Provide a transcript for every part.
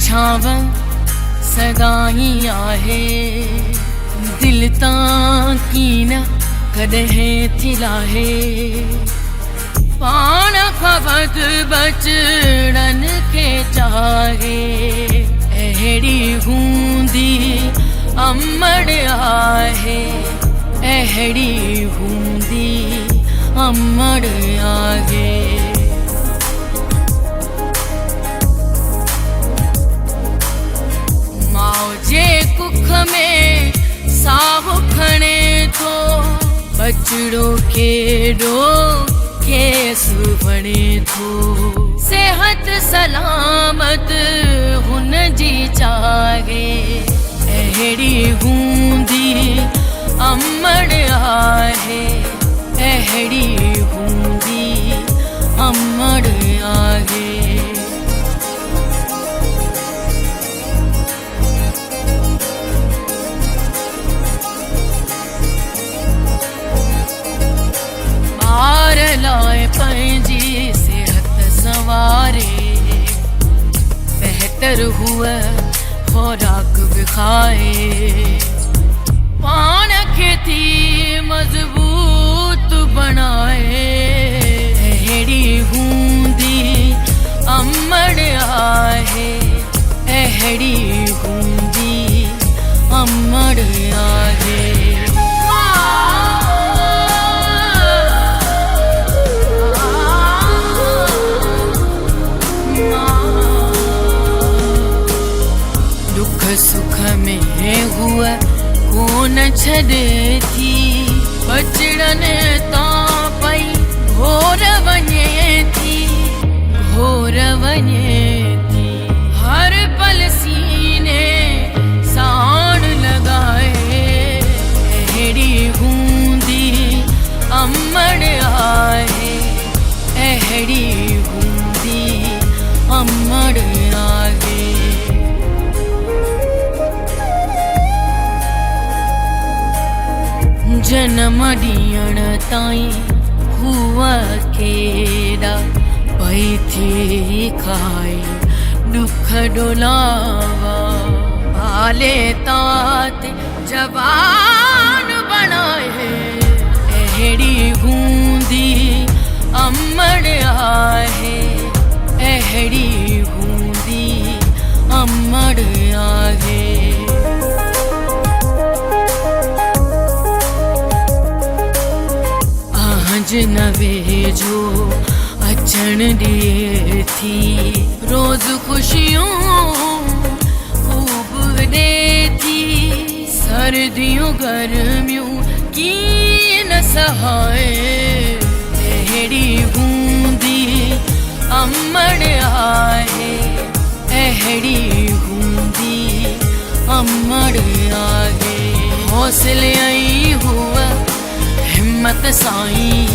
छाव सदाई आहे दिल तां कीन कॾहिं थी लाहे पाण खां वध बचड़नि खे चाहे अहिड़ी हूंदी अमड़ आहे अहिड़ी हूंदी अमड़ आहे माउ जे कुख में साहु खणे थो बचड़ो केॾो खेसि वणे थो सेहत सलामत हुन जी चाहे अहिड़ी हूंदी अमड़ आहे अहिड़ी हूंदी अमड़ आहे ॿार लाइ पंहिंजी सिहत संवारे बहितर हुअ खुराक बि खाए पाण खे थी मज़बूत बणाए अहिड़ी हूंदी अमड़ आहे अहिड़ी हूंदी अमड़ आहे सुख में हुआ कोन छॾे थी बचड़नि तां पई घोर वञे थी हर पल सीने साण लॻाए अहिड़ी हूंदी अमड़ आहे अहिड़ी हूंदी अमड़ आहे जनम ॾियण ताईं हुआ केॾा पई थी खाए दुख डोलावा पाले तात जवान बणाए अहिड़ी हूंदी अमड़ आहे अहिड़ी हूंदी अमड़ आहे नवे जो अचण ॾिए थी रोज़ खुशियूं खूब ॾे थी सर्दियूं गर्मियूं कीअं न सहाए अहिड़ी हूंदी अमड़ आहे अहिड़ी हूंदी अमड़ आहे हौसले आई हुआ हिम्मत साईं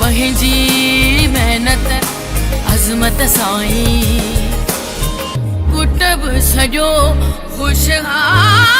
पंहिंजी मेहनत अज़मत साईं कुटब सॼो ख़ुशहाल